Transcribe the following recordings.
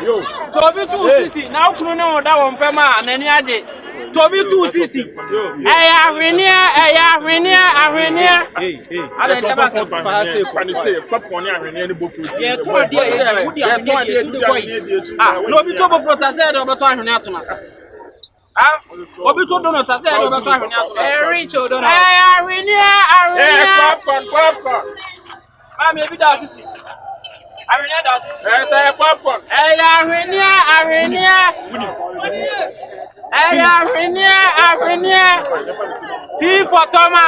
Yo. Tobi 2cc. Now kunu ne oda won pema nani age. Tobi 2cc. Ahwenia. Hey. Ada ndaba se fa se popcorn ahwenia ni bofu. Ye to ade ye wudi ahwenia de boy. No bi to bofu ta se de obeto ahwenia to nasa. Obi to do no ta se de obeto ahwenia to. Rich do no. Ahwenia. Popcorn. Mami ebi da sisi. Ahwenia da sisi. Say popcorn. Ahwenia. Tea for Toma.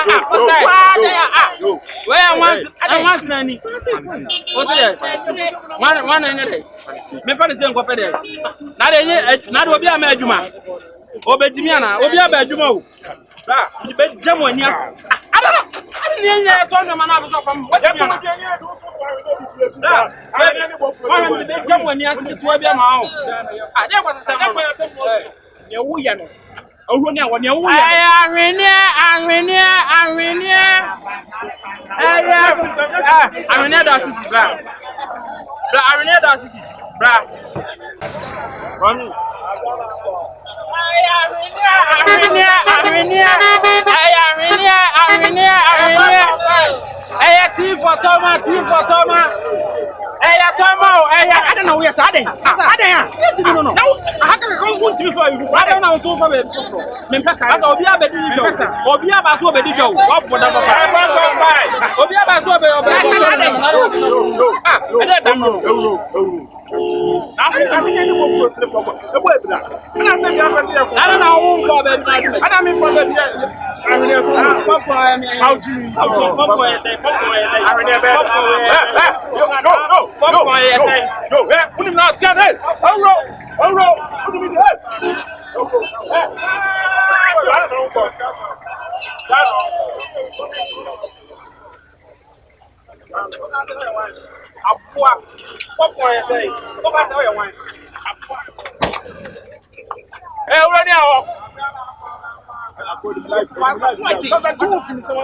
Where once nani? What's it? One another. Me for the same company. Not will be a majuma. Obejimiana, Obi Abejuma. The jam one years. I don't know. I told them I was up from what the jam one years to be a mouth. I never was a Yawuyan. Aronia, when you are I don't know where it's adding. No, I can't go to before you. I don't know so far. Members, I'll be a better or be about to be go. Whatever.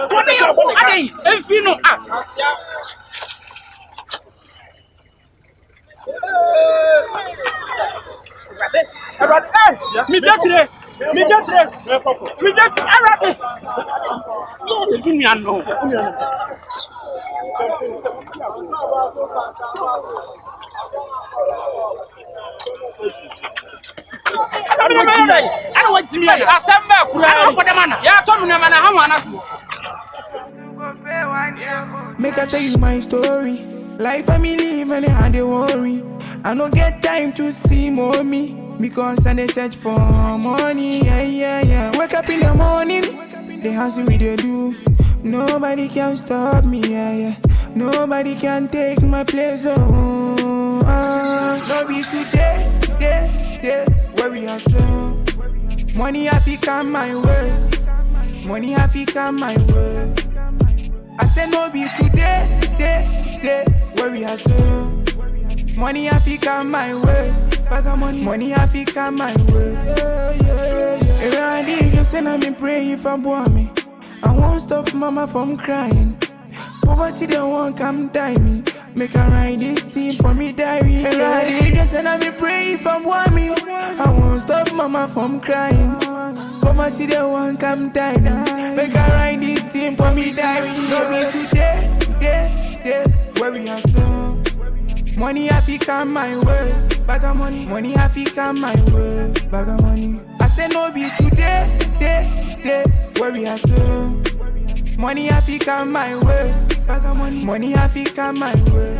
Put him out, put him in the head. Make I tell you my story. Life I me live and I dey worry. I no get time to see mommy because I dey search for money. Yeah. Wake up in the morning, the house we dey do. Nobody can stop me. Yeah. Nobody can take my place. No be today, where we are so. Money have to come my way. Money have to come my way. I said no be today, where we are so. Money have to come my way. Money have to come my way. Every day you say I'm praying for me. I won't stop mama from crying. Poverty they won't come die me. Make her write this thing for me diary. Every day you say I'm praying for me. I won't stop mama from crying. Poverty they won't come die me. Make her write this thing for me diary. No be today, where we are so. Money have to come my way. Bag of money have to come my way. Bag of money. I say no be today, where we are so. Money have to come my way. Bag of money have to come my way.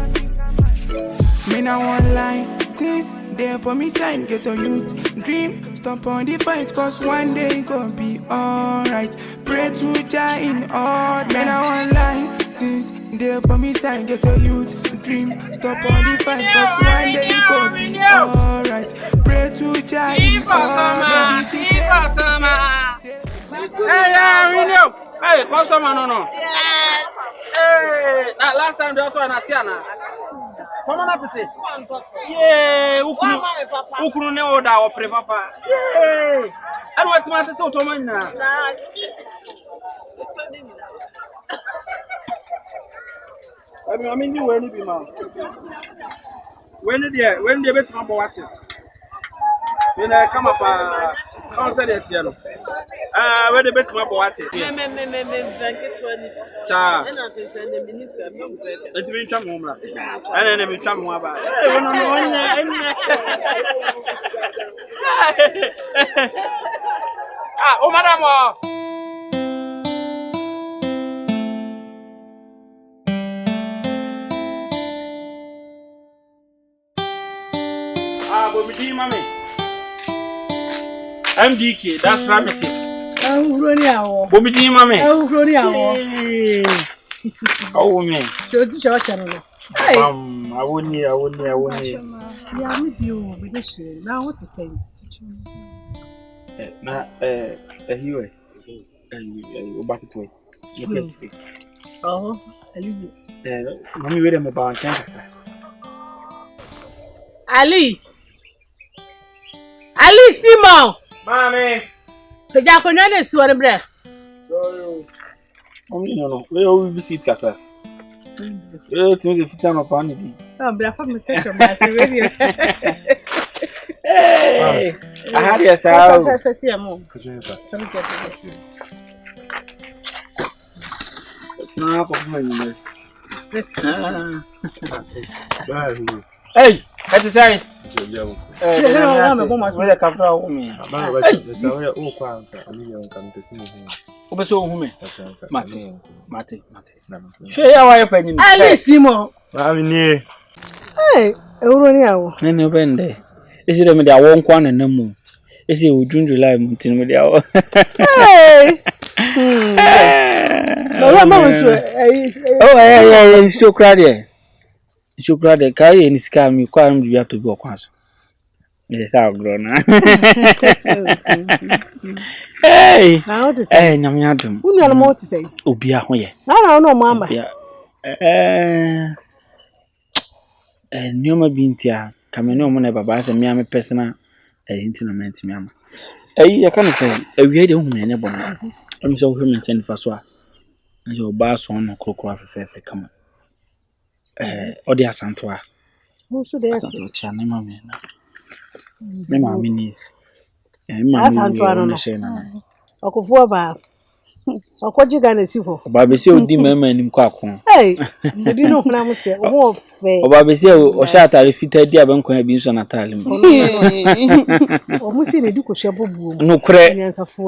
Me now online, things there for me sign, get a youth dream. Stop on the fight, cause one day it gon' be alright. Pray to Jah in all. Me now online, things there for me sign, get a youth dream. Stop on the fight, cause one day it gon' be alright. Pray to Jah in all. Hey, customer, no. Yes. Hey, last time they also an Atiana. Come on, Ati. Yeah, Ukuru ne order or pre papa. Yeah. And what's my sister to me now? I mean, you will be man. when they bet my watch it. When I come up concert at Yellow. When they bet my watch it. Let's be some woman. And then we come about. Oh, madam. Bobby, mommy. MDK, that's primitive. Oh, Ronia. Bobby, mommy. Oh, Ronia. Oh, me. So, this is your channel. I wouldn't. Yeah, I'm with you with this. Now, what to say? Now, you back to it. Oh, I leave you. Mommy, wait a moment. Ali Simon. Mommy. The Japanese is one of them. No. We will visit Kaka. To make a time upon it. Oh, black from the picture, my radio. Hey, I had yes, I'll see a move. It's not for me. Hey, that's sorry. Where come from me? Mate. Share our opinion. Ali Simon. Hey, Euronia. No bende. Is it a media won't quan and no more? Is it June July Mountain media? Hey. Oh, yeah, so crowded. You brother carry any scam, you can't be to go once. Yes, I'll grow now. Hey, now to say, Namiatum. Who know more to say? Ubia, no, Mamma. Numa Bintia, coming no money about a mere personal intimate mamma. I can't say a weird woman, I'm so human send for so. And your bass on a crook of a fair come. Or the Asantewaa. Also, there's a channel, mammy. Mammy, Asantewaa. I could for about. Or what you gonna see for? Baby, so dim in Quack. Hey, you didn't know when I was there. Oh, fair. Or Baby, or shot I refitted the Abanco have been so Natalie. Or Mussy, the Duke of Shabu. No credit answer for.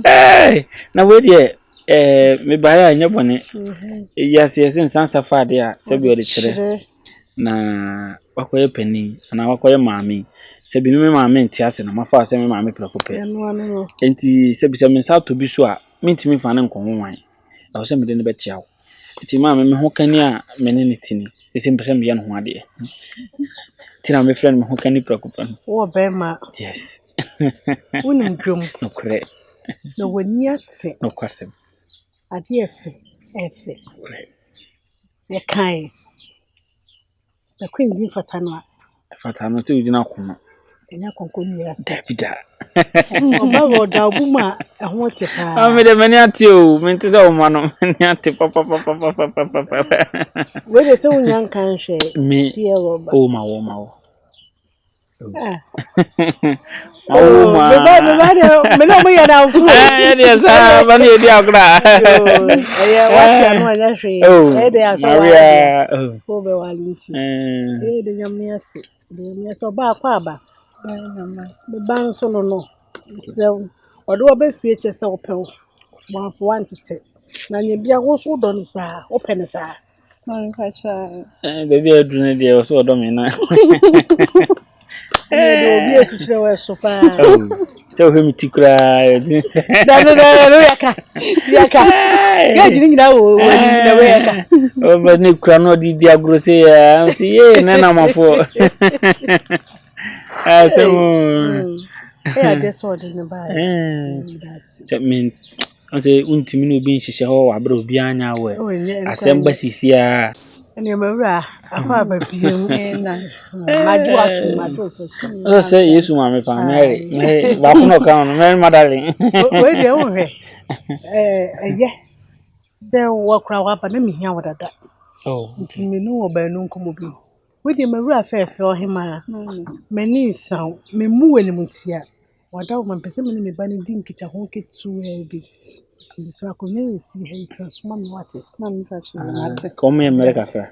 Hey, now wait here. Me buy your bonnet. Yes, in Sansa Fadia, Sabi the na wakoye penny, and I wakoye mammy. Sabi me mammy, Tias, and my father, and mammy Procope. And Sabi Sammons out to be sure, meet me for an uncle wine. I was sending the bed chow. It's mammy, who can ya, menitini, the same person beyond one day. Tina, my friend, who can you Procope? Oh, Bema, yes. Wouldn't come, no credit. No one yet, no question. At the F. The kind. The queen didn't fatana. Fatana, so you did not come. And I conclude, yes, Dabida. Oh, Dabuma, and what's it? I made a many at you, meant to go, man, papa. Where is so young can she? Me, oh, my woman. Oh, my yes, so him to cry. Yaka. Get you know, oh, but Nick Crano did the agrosia. See, Nana for. So, I just ordered the buy. That means I say, Untimino being she ho, abro biana way. Assemble here. And you remember, I have a few. My daughter, say, yes, Mammy, Mary. Wakuno count, Mary, my darling. Where do you yeah. So, walk round up and let me hear what I got. Oh. Nti me no oba no nkomo bi. We dey mawura fefe ohima. Mani san, me mu wani mutia. Wada wo mpese me ne me ba ne di nkita ho ketu bi. Nti so akonya esi he transform me wate. Na me fa shi wate. Come America fa.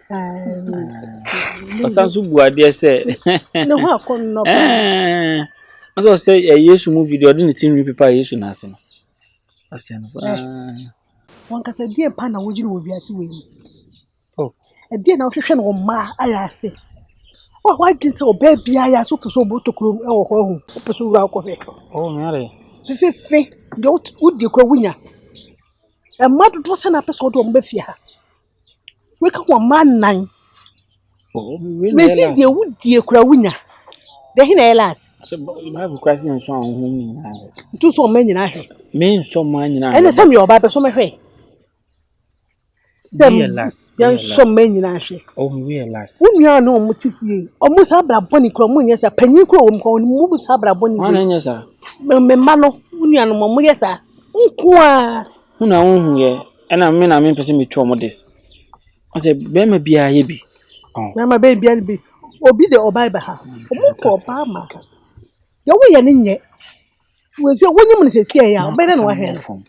Osansu buade se. Ne ho akon no ba. Aso say Yesu movie dey ordinary tin people Yesu na ase no. Ase no. Wan ka se die pa na wojiri wo biase we. Oh. E die na hwehwe no ma ayase. Oh, why didn't so baby ya so so botokrum e wo ho ho. Peso wura ko hwe. Oh, mare. Fefe, de udi kura wunya. E madu do se na peso do mba fie ha. We ka wo man nan. Oh, we me si de udi kura wunya. De hina elas. So you have a question so on home na. Tu so man nyina hwe. Me so man nyina. Ene sam yo ba be so me hwe. Sem yan so man nyina hwe. Oh, we last. Wunya no motifie. Omo sa bra boni kura mu nyesa panyin kura wo mko mu sa bra boni. Ana nyesa. Me ma no wunya no mo yesa. Nko a. Huna hu ye. Ena me na me pese me twa mo this. I say be ma bia ye bi. Oh. Na ma be bia bi. Obi de obai ba ha. Omo ko ba ma. Ye wo ye ne nye. We say wonyim ne sesie ya, obai na no hwe no.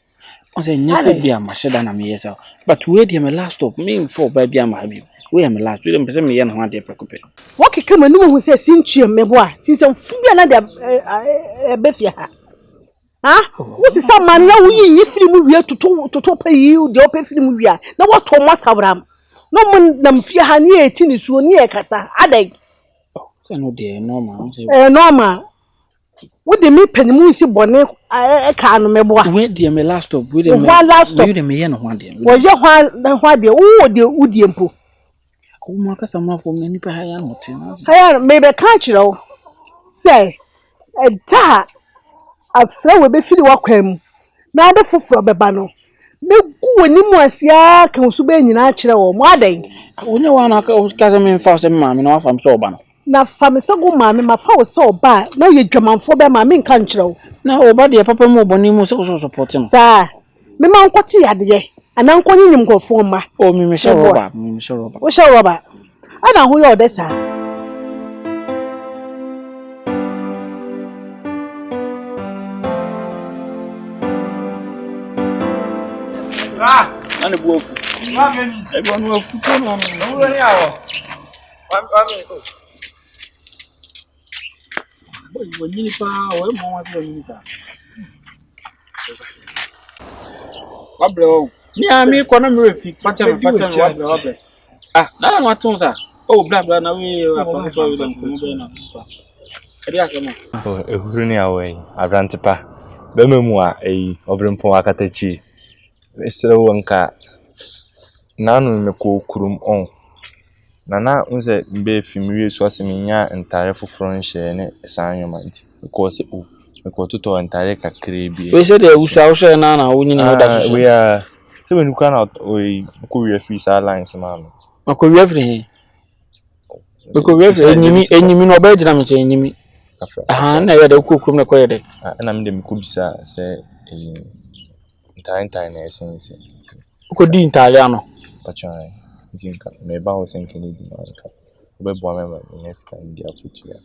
I say nyese bia ma sheda na me yesa. But we dey my last stop me for ba bia ma bi. We am last. We dem pese me ye no ho ade prekope. Wo keke manu hu say sintue mebo a. Ti se fu bia na de be fie ha. Ah, wo si sa man ya wo yi firi mu wi toto pa yi de opa firi mu wi a. Na wo to mo sabram. No mun nam fie ha ne eti ni suo ne e kasa. Adai. Oh, say no dey normal. Normal. Wo de me panimu si bone ka no mebo a. We dey my last stop. We dey me ye no ho ade. Wo je ho ade wo de udie mpo. Ko mo aka sama fo me nipa ha ya no te. Ha me be ka kire wo. Say da afra we be firi wakwam. Na ade foforo beba no. Me gu wani mu asia kan so be nyina kire wo. Mo adan. Wonya wa na ka me fa so maame na wa fam so oba no. Na fam se gu maame ma fa wo so oba na ye dwamanfo be maame nka nkire wo. Na oba de papa mu oboni mu so support no. Sa me ma nkwoti ade ana nkonyi nyim nkofo ma. Oh, me sure roba, me sure roba. Wo sure roba. Ana ho ye odesa. Nani buofu. Mami. Ebo no afu ko no. Wo ni awo. Mami. Bo nyini pa, wo mo wa de nyini pa. Wabro. Ni ami ko na me refi. Facha wabro. Ah, na no aton sa. Oh, bla na we apa so we dem ko be na. Edi asema. Oh, ehuru ni awo yi. Abrantepa. Be memu a obrempon akatachi. Esere wonka nanu me ko kurum on nana unse mbe fimwie so aseminya ntare foforo nhye ne sanyomanti ko se o me ko toto ntare kakre bi We say the usa na wonyini ho da so. We are se me nuka na we ko we free sa lines man Ko we free. Ko we free enyimi no ba gina me che enyimi. Aha na ya da kukum na ko ye de. Na me de me ko bisa se Time na essence. Ko di Italiano. Pachai. Jinka me ba o sen Kennedy na ka. Obe bo me next ka India future.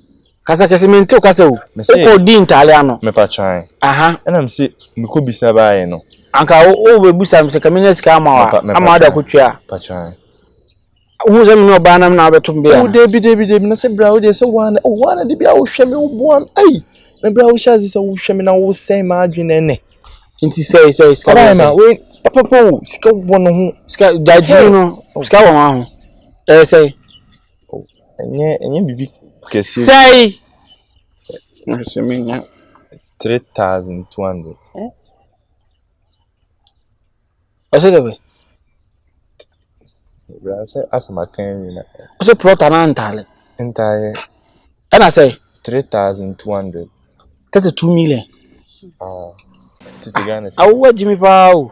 Kasa kesementi o kasa o. Ko di Italiano. Me pachai. Aha. Na me se me ko bisa ba ye no. Anka o be busa me se kamenya sika ama da kutua. Pachai. Wo se me no ba na na betum be ya. O debi na se bra o de se wana de bia o hwe me o boan. Ai. Me bra o shazi se o hwe me na wo sei ma adwene ne. Inti say ska ma we papa ska wono ho ska jaji no ska wo ma ho say enye bibi kesi say na se menya 3200 Asegebe brasa asma kan ni na o se plot na ntale ana say 3200 32 million Titigana awu jimi pao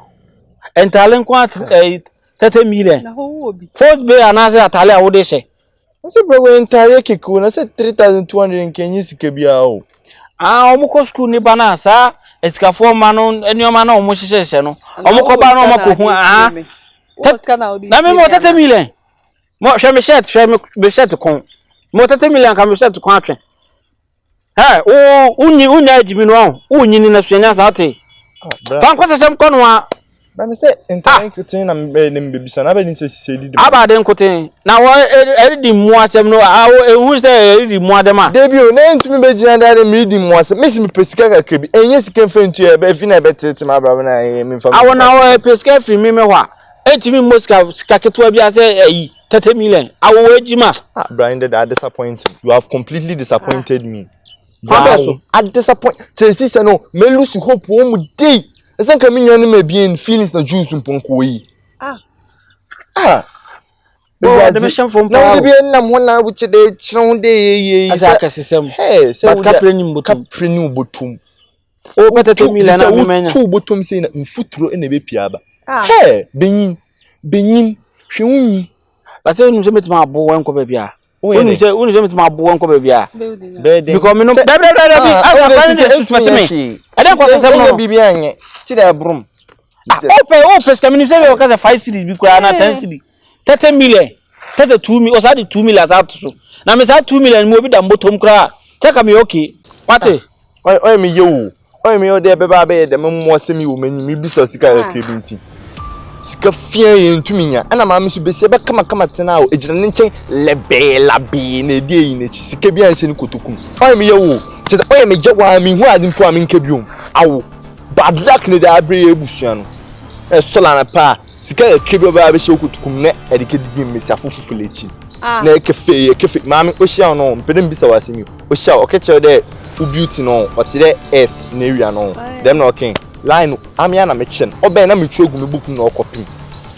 entale nkwa 30 million na ho obi Ford be anase atale awu de se se bro we entare keku na se 3200 nkenyi sika bia o omuko school ni bana sa esikafo ma no enioma na omo hihye no omuko ba na omuko hu na me mo 30 million Mo hwe me shirt kon. Mo 30 million ka me shirt kon atwe. Unyi adimi no. Unyi na suanya sa ate. Fan kwese sem kono a. Ba me say internet na me bebisa na ba ni se di. Abade nkoten. Na wo eridi mu asem no ehu se eridi mu adema. Debio na ntumi be gina da me di mu asem. Me si me pesika kakra bi. Enye sika mfentu e ba fi na be tete ma bra na me fa. Awo na wo pesika free me hwa. Entimi moska sika keto bi ase 30 million. Awo ejima. Brian, that disappointed. You have completely disappointed me. Wow. I disappoint. Say no. Me lose hope one day. I think I'm in me being feelings na Juus mponko yi. The mission from now be na mo na which dey chron dey as aka sisem. Hey, say but kaprenu botum. O better 2 million na me menya. 2 botum say na mfuturo e na be piaba. Hey, benyin hwewunyi. But say unu se metima abo wan ko ba bia. Unu se metima abo wan ko ba bia. Because me no I don't go say no bibia anye. Chi da brum. Ope scamini say we ka 5 cities bi kwa na 10 cities. 30 million. 32 million. Osa di 2 million out so. Na me say 2 million mo bi da mbotom kra. Take am okay. What? Oy me yo. Oy me yo de be ba be de mo semi wo mani mi bisa sika krebinti. Sika fia yentumi nya. Ana ma me so besi be kama tena o ejira ne nchen labi na die yi na chi. Sika bia nche ni kotokum. Oy me yo. Cheta oy me je wa mi hu adi mpo a me nka biom. Awo. Bad luck ne da abre ebusua no. E sola na pa. Sika krebio ba be she kotokum ne edike di mmesi afufufu lechi. Na ekefe maami o hia no mpedem bisa wasemi o hia o keche de u beauty no o ti de earth na area no dem na okay line amia na me chen obe na me twogu me book na okopim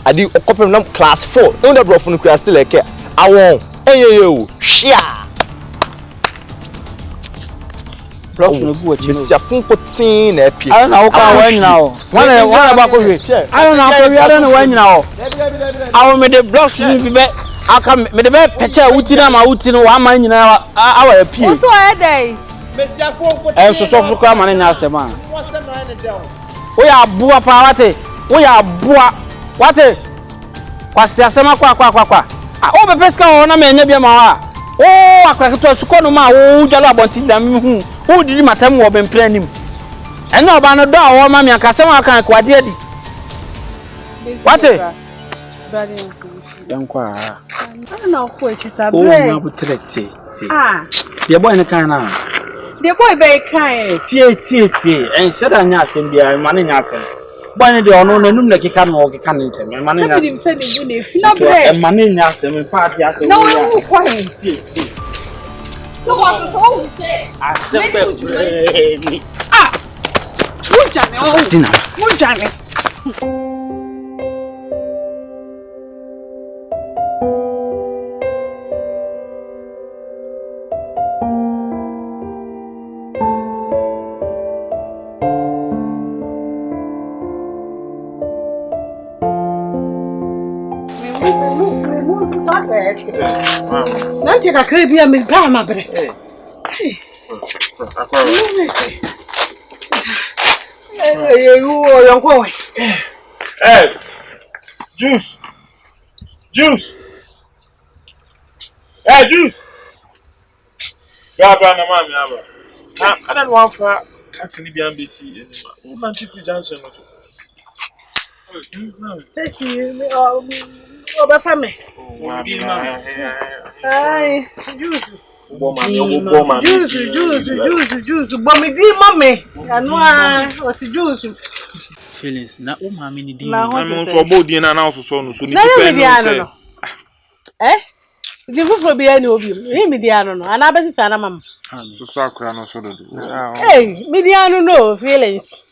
adi okopim na class 4 no the bro no class still eke awon eyeye hia blocks no bu achi me sia fun kotin na epie ayo na wo ka wa nyina o wana ba ko hwe ayo na ko wi ayo na wa nyina o awo me de blocks ni bi be aka me de be pecha wuti na ma wuti no wa ma nyina awa apie so e dey so kwa ma nya asema o ya bua pa wate o ya bua wate kwasi asema kwa o be peska o na me nya bia ma wa o akraketo suko no ma o jalo abonti da mi hu o didi matam wo be mpranim ena oba no do o ma mi aka asema aka kwade adi wate yankwa na ko echi sabre o na butrete the boy ne kan na the boy be kan tie en shada nya asem bia ma ne nya asem boy ne de ono na num na keka no keka ne nsem ma ne nya asem se de bu ne fi na bre ma ne nya asem pa ati asem no wo kwai tie no wa so wo se asem be ni mujane Nanti ka krebi ya milpa mabre. Yonko. Juus. Juus. Baba na mami aba. I don't want for taxi ni bi ambesi. O man tipi junction no. Taxi oba fame. Ai, Juus. Juus. Bomi di mame. Anwa osi Juus. Feelins na o ma me ni di. Na mo so bodi na na so no so ni no. Di fufu bi ani obi. Mediano no. Ana besi sana mam. So sakura no so do. Mediano no Feelins.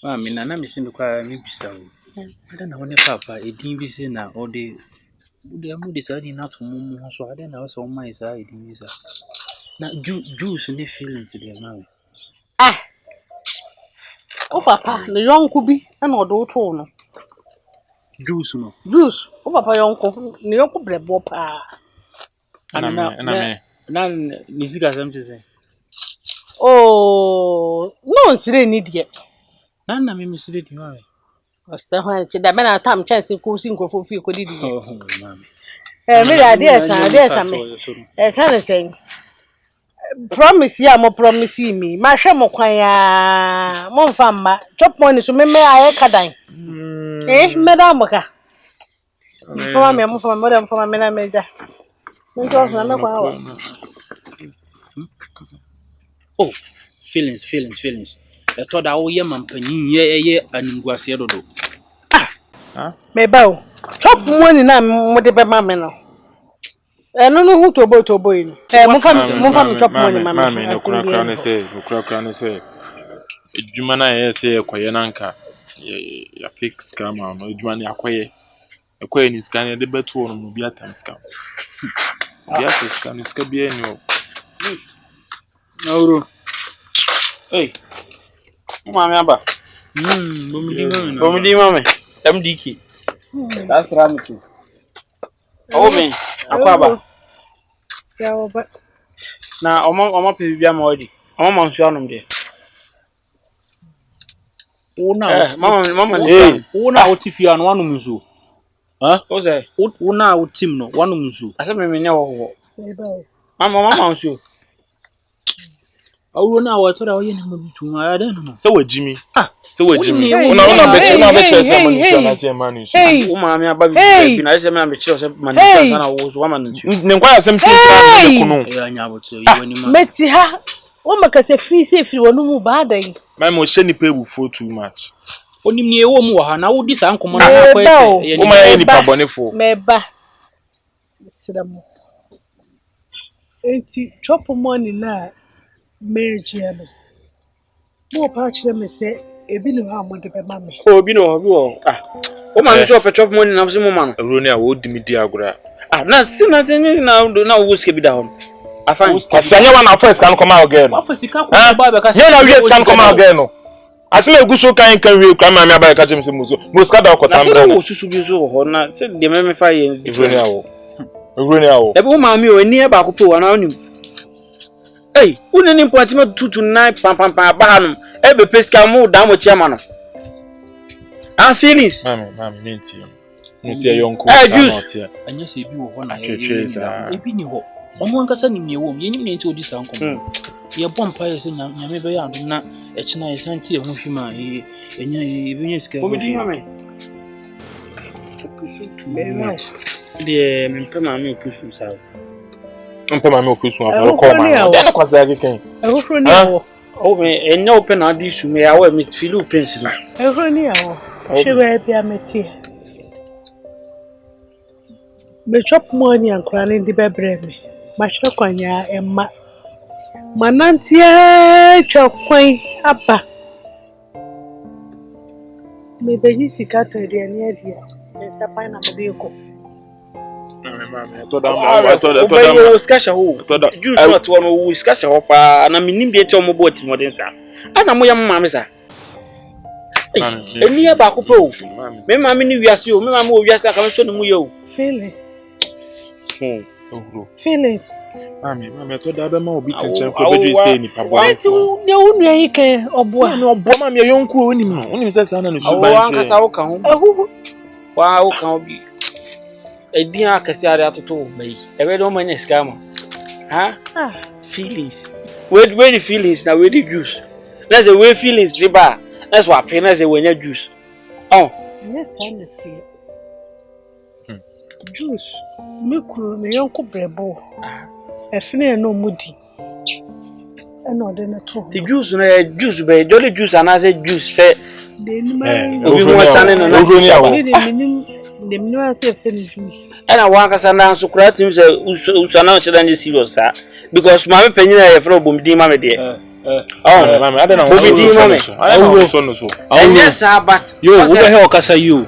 Wa me na me sin kwa me bisa o. Ada na wone papa edin bi se na o de mu de sa di na to mu so ada na so mai sa edin bi sa. Na Juus ni Feelins de ma we. O papa le yonko bi na odo to no. Juus no. O papa yonko ne yonko brebo pa. Na ni sika something say. Oh, no nsire ni de. Na me misire di ma we. Ose ho che da me na tam chance ko si nkofo fi ko didi. Oh mami. Me there me. Kind of saying. Promise ya mo promise me. Ma hwe mo kwan ya. Mo mfa mma. Chop money so me aye kadan. Me da mo ka. Mfa me mfa me na meja. Njo na me kwa wa. Oh, feelings. I thought I owe man panyin ye animguase dodo. Me ba o. Chop money na mo de be ma me no. No hu to boy no. Mo fa chop money ma me. No kura ne say. Edwuma na ye say ekoye na nka. Ya pick scam no edwuma ne akoye. Ekoye ni scan ye de beto no mo bi atam scam. Bi atam scam ni ska bi eni o. Nauro. Hey. Mama aba. Bomdi mama. MDK. That's Ramito. Oh me. Akwaba. Ya oba. Na oma pe bia ma odi. Oma ma nsu anum de. Mama hey. Una otifi anu anum nsu. Ha? O say, una otim no wanum nsu. Asa me ne wo. Mama nsu. Awu na wa tora oye na mabitu ma ada no. Se wajimi. Se wajimi. Una be chese manu nsu na se manu nsu. O ma me aba bi na se me am chese manu nsu na wo so manu nsu. Ne kwa asem se tira me kunu. Ya nya boto yiwani ma. Meti ha. O maka se free wonu mu ba dan. My mo she ni pay for too much. Onim ni ewo mu wa ha na wo di sa nkomo na kwa ese. O ma ye ni pa bonefo. Meba. Sidamo. Enti chop money na meje no. Mo pa chire me se ebi no ha mo de be ma me. Obi no o ma nso chop money na so mo ma no. Ewro ni a wo dimi di agura. Na sinati na wo ske bi da ho. Afan. Asanya wa na first can come out again. Office ka ko ba be ka. Ye na we can come out again no. Asime eguso kan we kwa ma me aba ka jem se muso. Muska da ko tam do. Na so susu bi so ho na se de me fa ye. Ewro ni awo. Ebe wo ma mi o ni e ba ko pe wa na onim. Hey, unu ni point me 229 pam ba hanum. Ebe peska mu da mo chiama no. Feelins. Mama minti. Musi yonko Juus. Anya se bi wo ho na ye. Ebi ni ho. Omo nkasa ni me wo. Ye ni me nti odi sa nkom. Ye bompa ye se nyame be ya ndo na e china Asantewaa e ho hwima enya ebi nye sika. Obi mama. De me pema me opusu sa. Mpe me opusu afọ ko ma. De na kwasa akeken. Ehofro ni awo. O me enye open adi su me awo me filu prince na. Ehofro ni awo. Shebe bia meti. Me chop money ankra ni di bebre me. Ma hwe kwanya emma. Manantia chokwan apa. Me beji sika to de ni adia. Esa pa na mo de ko. Mama, to da. Obayo skasha ho. Juus what one wo skasha ho pa na minim bi eti omo bo timodin sa. Ana mo yam mama sa. Eni ba ko pe o. Me mama ni wiase o, me mama o wiase aka me so ne mu ye o. Feeling. Ogro. Feelings. Mama, to da be ma obi tinchen ko bedu ise ni pa bo. Wait, ne unu yin kan obo a. No obo mama ye yonku onim no. Onim se sa na no su ban ti. O ankasa wo kan ho. Wa wo kan obi. Edin akase ari atoto bai. Ebe do manya scam. Ha? Feelings. Where the feelings na where the juice. Let's say where feelings riba. Let's what pay na say when ya juice. Oh. Yes, time to Juus, me kuru me yonko brebo. Efine no mudi. Eno de na to. The juice na juice be jolly juice and I say juice say. De ni ma. Obi mo sane no na. De minua say finish juice. And I want us and so correct him say usana cheda serious sir. Because my penina e fro bomdi mama there. Mama, I don't know. I don't know so. And yes, but yo, who the hell kasa you?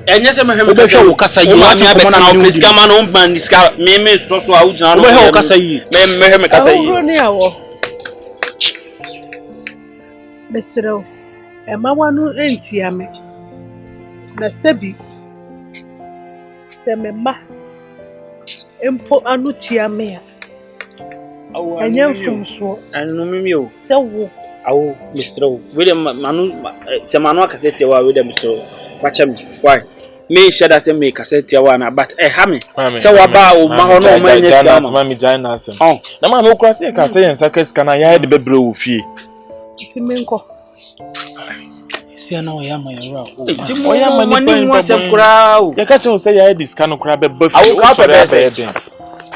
And yes, I'm a kasa you. I'm a better now. Please come on, man. This guy, me, so out. Who the hell kasa you? Me, kasa you. Mesero, Emma wanu enti ame. Na sebi. Semema. Empo anu ti ame. Anyam fumso. Anu mimi o. Sewo. Awo, Mr. William Manu, Samano Cassette, why with them so. Watch him. Why? me shada se me cassette ya wana but hame se waba o ma hono o ma nyesa ma me join na asem na ma me kura se ka se yen saka sika na ya de bebre wo fie ti menko si ana o ya ma yara o ya ma ni mo se kura o ya ka che o se ya de sika no kura be ba fie awu ka pe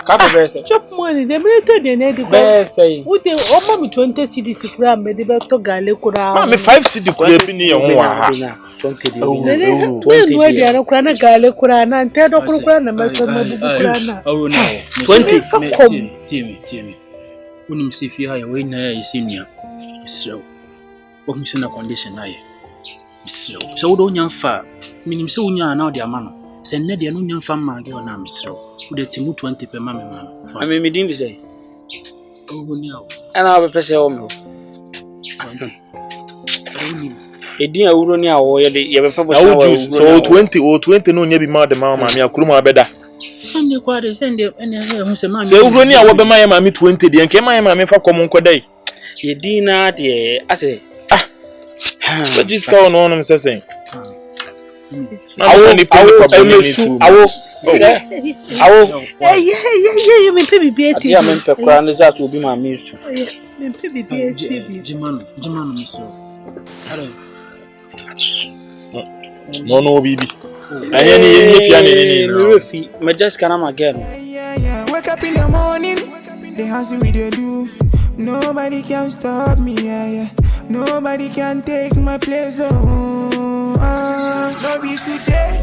Couple verse. Chop money, the military they need to say. Would they offer me 20 CDs gram, but they better gale kura. Me 5 CD kura bi ni yon wa. 20 20 we dia no kura na gale kura na ntedo kura na meto mabubu kura na. Oh no. 20 Timi. Unim si fi ha ya we na ya isinia. Isrew. Wo mi na condition na ye. Isrew. So wo do nya mfa. Minim se wonya na o dia ma no. Se ne dia no nya mfa ma ge na misrew. Ude timu 20 pe mama mama. Ami me din say. Oh ni awo. Ana be pese o me. Edin awuro ni awo ye be fa bo sa wa. So 20 no nya bi ma de mama me akuru ma beda. Sende kwa de sende ene hu se mama. Se awuro ni awo be ma ye mama 20 de nke ma ye mama fa komo nkodai. Edin na de ase. So this guy no no me say say. Awo you mean PBT. Ya men pe kura ne za to bi ma me su. Men PBT. Jimano miso. Hello. No bibi. Anya ni yen yefia ni refi. Me just kana ma girl. Yeah. Wake up in the morning, they hustle we they do. Nobody can stop me, yeah. Nobody can take my place, no be today,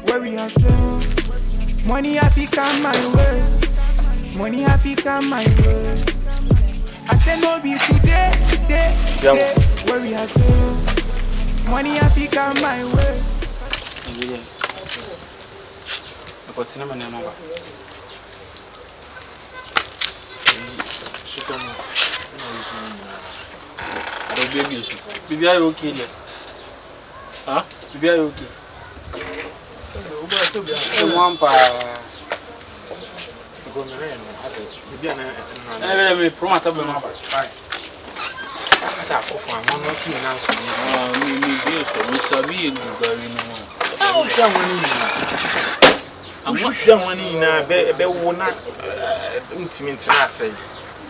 where we are so. Money have to come my way. Money have to come my way. I said no be today, where we are so. Money have to come my way. Bibi ayo okay le. Ah? Bibi ayo okay. One pa. Go me re no ase. Bibi ana na. Me promoter be ma ba. Asa ko fun am no su na so. Mi bi so mi sabi egugari no. O hwa wani ni. Hwa wani na be wo na ntimi ntina asai.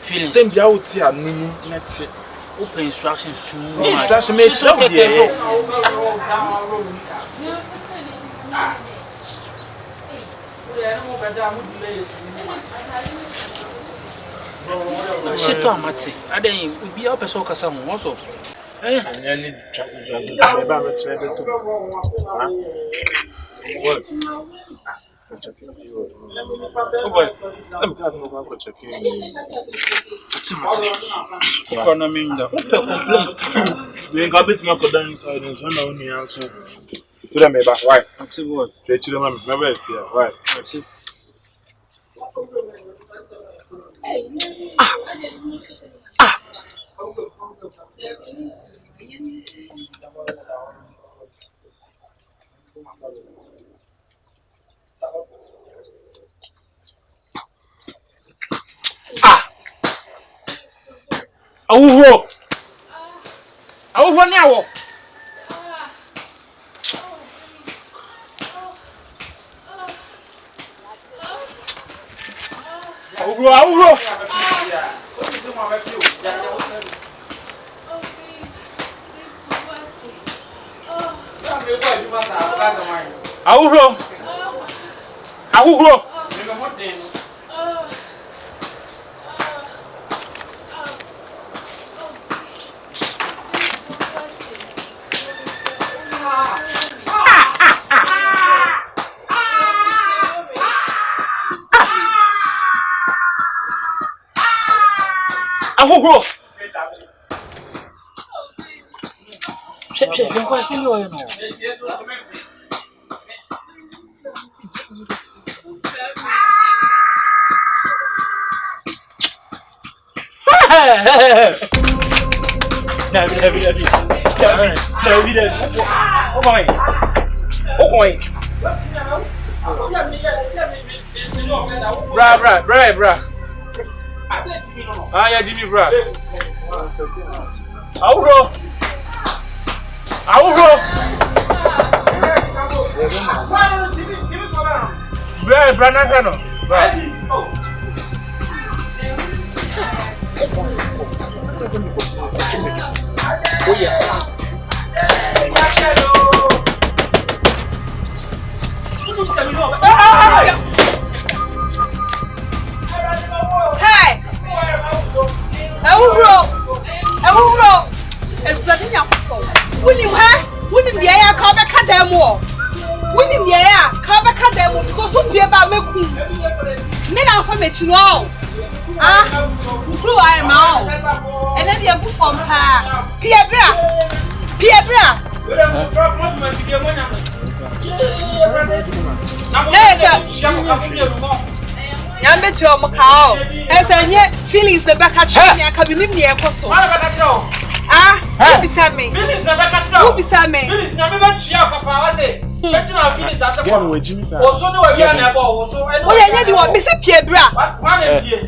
Feelings. Dem bia oti anu na ti. Open instructions to instruction make sure there. Shit amate. Aden obi a person kasa ho so. Anya ni traffic ba me trade to. What? Oh boy. Let me ask you go check in. Economy nda. Complaint. We ain't bit my kodan inside and so now ni answer. To them ba why? Ati what? Chire ma me ba see why? Awuho ni awo. Awuho. Ahuro. Che, non può essere io no. Bra. Ah, yeah, Jimmy, bra. Ahuro. Bra, Branagano. Oh yeah. Hey! Euro! Everything Winning the air, cover cut them all. Winning the air, cover cut them all because some people are making men are from it, you know. Who I am now. And then you're good from her. Piebra. Yambe to Macau. As I yet Feelins the back at you, coming in the apostle. Who beside me? Who beside me? Feelins never went to Papa. Betting our feelings that also know again about. Oh, yeah, you want Mr. Piebra.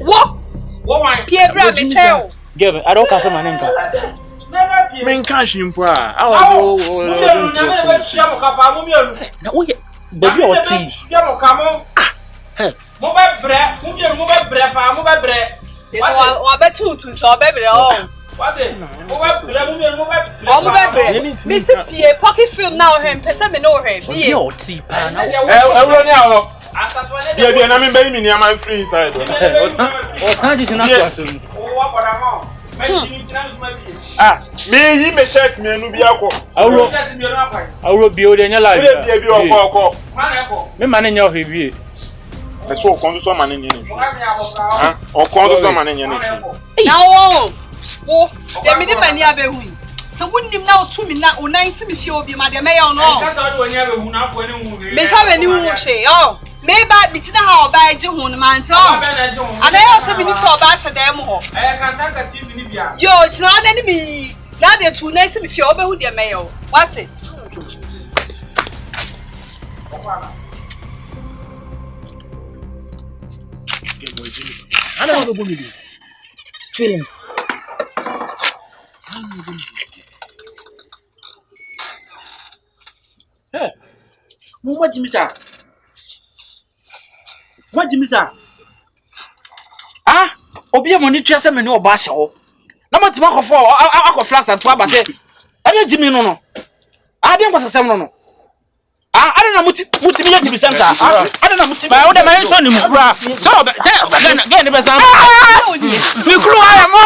What? Piebra, me tell. Give it. I don't cast my name. Men cash him for. Now we baby or tea. Hey. Mobile bread, mobile bread, mobile bread. I bet two to baby. What is mobile bread? Mr. Pierre, pocket film now, him, person know him. Be or tea pan. Yeah, I'm in baby, I'm free inside. What's not did you not to me, he may shirt me and be I will be in your life. Me man in your review. I saw console man in your or console man in your now, there may be many other women. So wouldn't him now to me now, or nice to me if you'll be my mayor or no. May have any woman say, oh, maybe between how by June man, and I also believe so bash a demo. George, not enemy. Now they're too nice if you're over with your mayor. What's it? I don't know what Feelins. Hey, what Jimmy? What Jimmy? Obi money chase me no ba hye wo. Na matima kofo akoflax and twaba say. Ade Jimmy no. Ade nkosesem no. Ade na muti ya Jimmy center. Ade na muti. Ba wo de man so ni mu bra. So get be sam. Mi kru aya mo.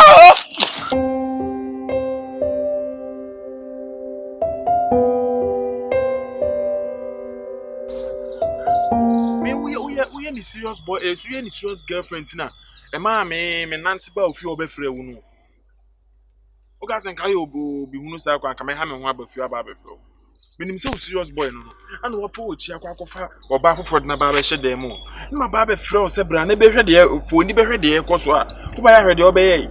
We any serious boy, we any serious girlfriend na. E ma me nanti ba ofi obefre wo no. O ga sen kai obo bi hunu sa kwa ka me ha me ho abafi aba abefre. Menim say serious boy no. And wo fa ochi akwa akofa oba foforo na ba ba hye dem o. Na ba abefre o se bra na be hwe de foni be hwe de koso a. Wo ba ya hwe de obeye.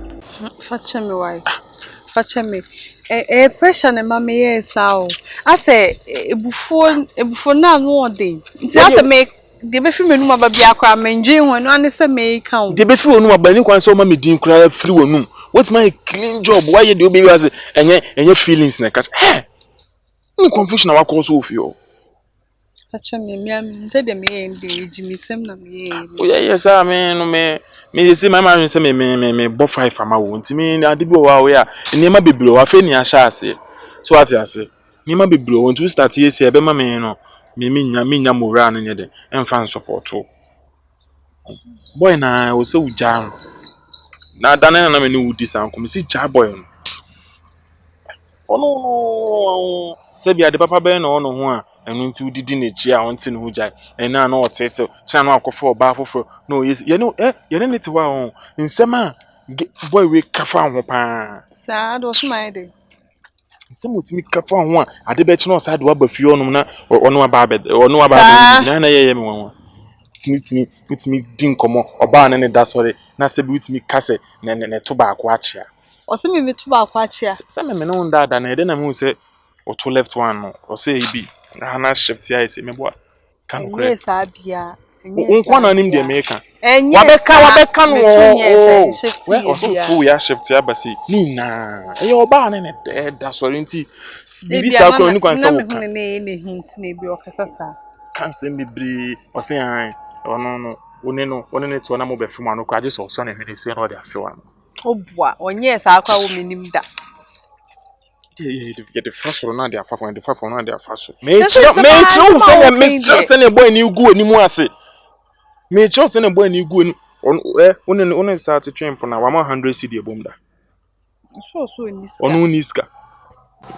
Fache me why? Fache me. Pressure na ma me yesa o. Ase ebufo na no dey. Nti ase me de be fi menu ma ba bia kwa menje ho no ane se me kan. De be fi onu ma ba ni kwan so ma me din kura free wonu. What's my clean job? Why you do baby as enye feelings na cause ni confusion na wako so ofio. Acha me nze de me ende Jimmy sem na me. Oh yeah yes I mean no me see my man say me bo 5 ama wo ntimi ade bi wa we a ni ma bebro wa fe ni a sha ase. So what you say? Ni ma bebro won to start yes e be ma me no. Me nya moral no nyede emfa support o. Boy na wo se uja na dana na me ni wudi san ko me si ja boy no. No se bia de papa be na ono ho a enu nti udidi na chi a onti ne ho jai ena na otete cha na akofo oba afofo no yes ye no ye ne ti wa ho nsema boy we kafa ho pa Sa do smile dey. Nsema otimi kafa ho a ade be chi na osade wa ba fie onum na ono aba be na ye me won timi din komo oba na ne da sori na se bi utimi kase ne to ba akwa achia O se me to ba akwa achia se me no nda na ede na me se o to left one no o se ebi na shift ya ise me boa kan kure yes abia Unkwana nim de meka. Wabeka no. We also 2 year shift ya basi. Ni na. E oba na ne da sorry nti. Bibi sa kwa ni kwan sa wo kan. Ne hint na bi okasasa. Kan se mebri o se an. Ono ne to na mo be fuma no kwa je so na hwene se na o de afewa no. Obua, onye sa akwa wo menim da. Get the first one na de afa for the first one na de afa so. Me chiro se ne boy ni gu ani mu ase. Me chiro se ne boy ni gu ani on start to train na 100 cedi ebom da. So niska. Onu niska.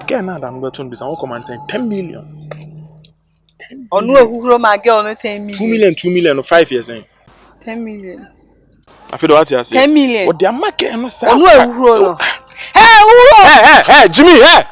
Get na da no beton bisa won command say 10 million. Onu ehuro ma girl no 10 million. 2 million no 5 years eh. 10 million. Afi do what you say? 10 million. O de amake no sa. Onu ehuro no. Hey, Jimmy, hey.